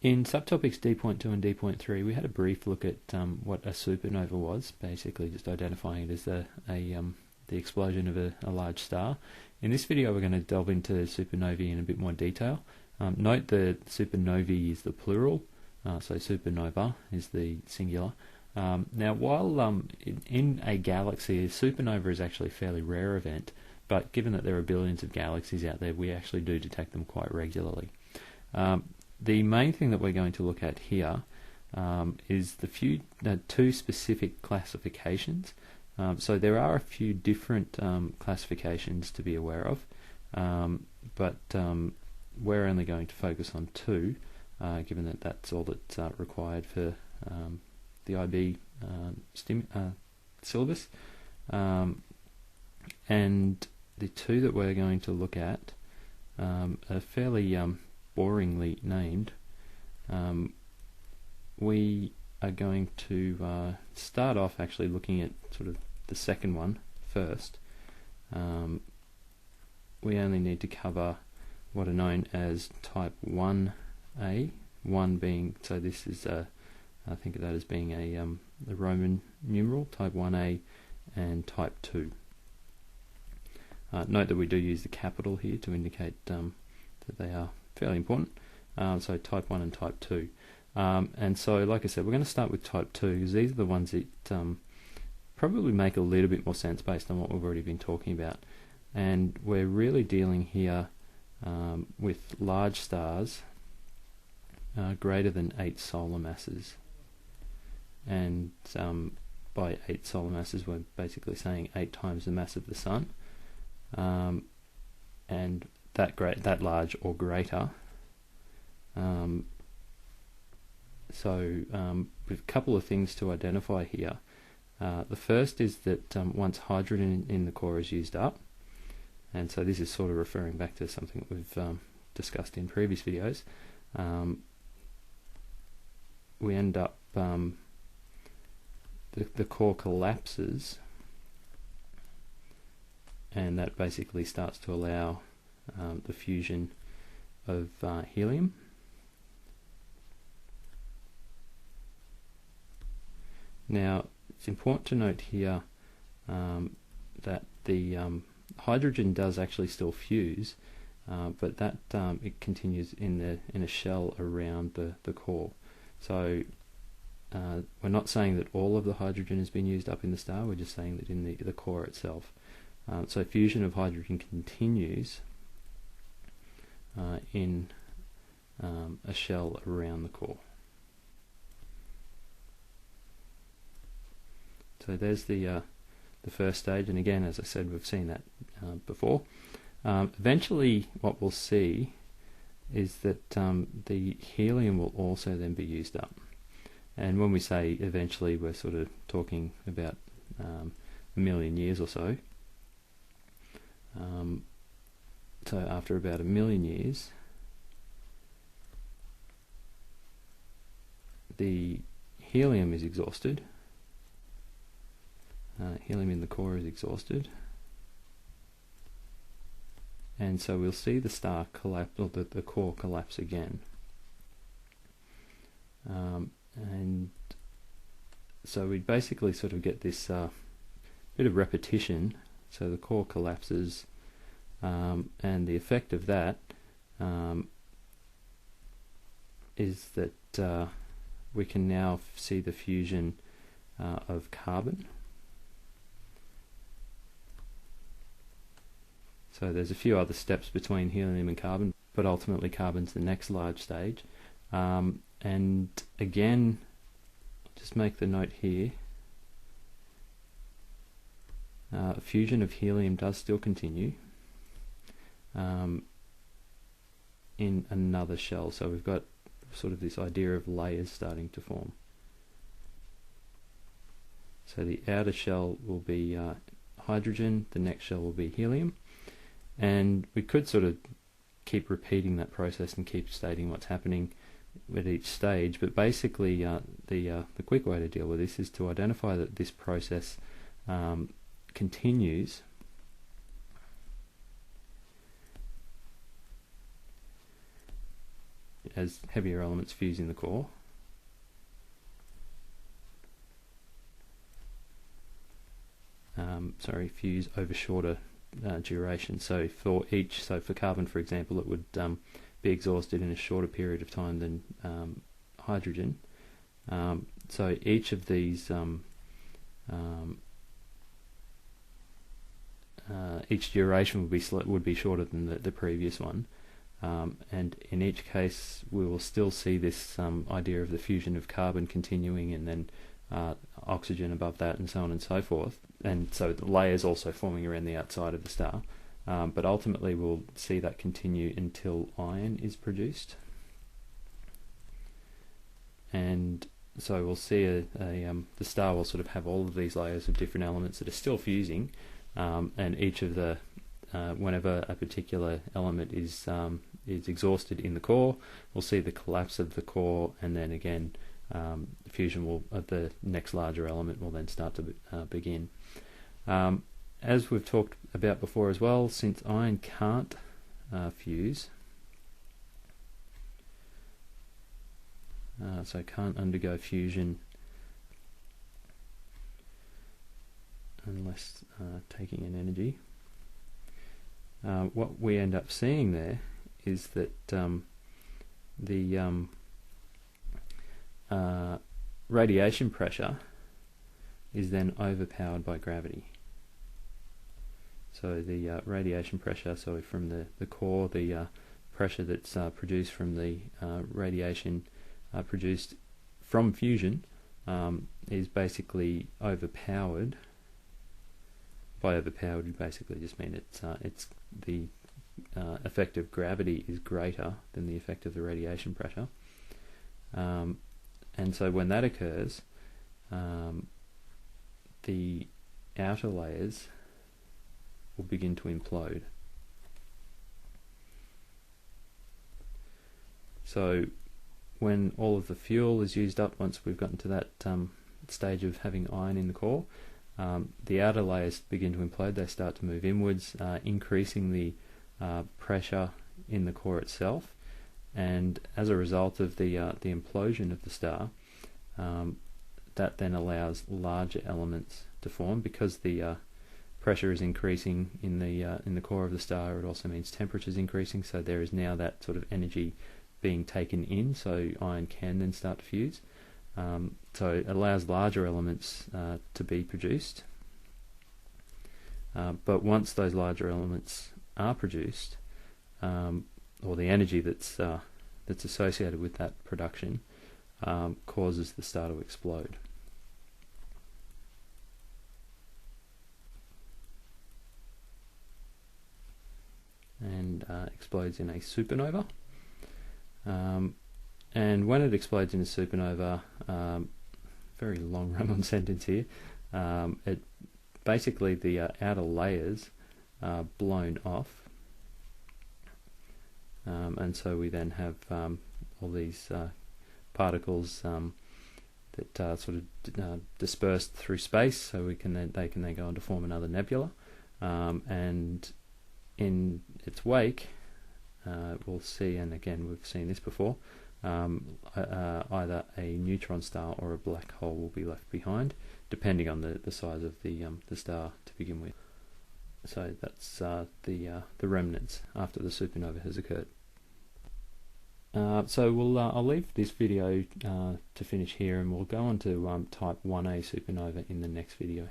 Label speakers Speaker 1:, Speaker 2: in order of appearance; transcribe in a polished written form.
Speaker 1: In subtopics D.2 and D.3, we had a brief look at what a supernova was, basically just identifying it as the explosion of a large star. In this video, we're going to delve into supernovae in a bit more detail. Note that supernovae is the plural, so supernova is the singular. Now, while in a galaxy, a supernova is actually a fairly rare event, but given that there are billions of galaxies out there, we actually do detect them quite regularly. The main thing that we're going to look at here is the two specific classifications. So there are a few different classifications to be aware of, but we're only going to focus on two, given that that's all that's required for the IB syllabus. And the two that we're going to look at are fairly boringly named. We are going to start off actually looking at sort of the second one first. We only need to cover what are known as type 1A, 1 being, so this is I think of that as being a Roman numeral, type 1A, and type 2. Note that we do use the capital here to indicate that they are fairly important, so type 1 and type 2. And so, like I said, we're going to start with type 2 because these are the ones that probably make a little bit more sense based on what we've already been talking about. And we're really dealing here with large stars greater than 8 solar masses. And by 8 solar masses, we're basically saying 8 times the mass of the Sun. And that large or greater. So with a couple of things to identify here. The first is that once hydrogen in the core is used up, and so this is sort of referring back to something that we've discussed in previous videos, we end up, the core collapses, and that basically starts to allow the fusion of helium. Now, it's important to note here that the hydrogen does actually still fuse, but that it continues in a shell around the core. So we're not saying that all of the hydrogen has been used up in the star, we're just saying that in the core itself. So fusion of hydrogen continues in a shell around the core. So there's the first stage, and again, as I said, we've seen that before. Eventually, what we'll see is that the helium will also then be used up. And when we say eventually, we're sort of talking about a million years or so. So after about a million years, the helium is exhausted. Helium in the core is exhausted, and so we'll see the star collapse, or the core collapse again. And so we basically sort of get this bit of repetition. So the core collapses, and the effect of that is that we can now see the fusion of carbon. So there's a few other steps between helium and carbon, but ultimately carbon's the next large stage. And again, just make the note here, fusion of helium does still continue in another shell. So we've got sort of this idea of layers starting to form. So the outer shell will be hydrogen, the next shell will be helium. And we could sort of keep repeating that process and keep stating what's happening at each stage, but basically the quick way to deal with this is to identify that this process continues as heavier elements fuse in the core. Fuse over shorter duration. So for carbon, for example, it would be exhausted in a shorter period of time than hydrogen. So each of these, each duration would be shorter than the previous one, and in each case we will still see this idea of the fusion of carbon continuing, and then oxygen above that, and so on and so forth. And so the layers also forming around the outside of the star. But ultimately we'll see that continue until iron is produced. And so we'll see the star will sort of have all of these layers of different elements that are still fusing, and each of the whenever a particular element is exhausted in the core, we'll see the collapse of the core, and then again fusion of the next larger element will then start to begin. As we've talked about before as well, since iron can't fuse, so can't undergo fusion unless taking an energy, what we end up seeing there is that the radiation pressure is then overpowered by gravity. So the radiation pressure, so from the core, the pressure that's produced from the radiation produced from fusion is basically overpowered. By overpowered, we basically just mean it's the effect of gravity is greater than the effect of the radiation pressure, and so when that occurs, the outer layers will begin to implode. So when all of the fuel is used up, once we've gotten to that stage of having iron in the core, the outer layers begin to implode. They start to move inwards, increasing the pressure in the core itself, and as a result of the implosion of the star, that then allows larger elements to form. Because the pressure is increasing in the core of the star, it also means temperature is increasing, so there is now that sort of energy being taken in, so iron can then start to fuse. So it allows larger elements to be produced, but once those larger elements are produced, or the energy that's associated with that production causes the star to explode. And explodes in a supernova. And when it explodes in a supernova, very long run-on sentence here, it basically the outer layers are blown off, and so we then have all these particles that sort of dispersed through space, so they can then go on to form another nebula, and in its wake we'll see, and again we've seen this before, either a neutron star or a black hole will be left behind, depending on the size of the star to begin with. So that's the remnants after the supernova has occurred. So I'll leave this video to finish here, and we'll go on to type 1a supernova in the next video.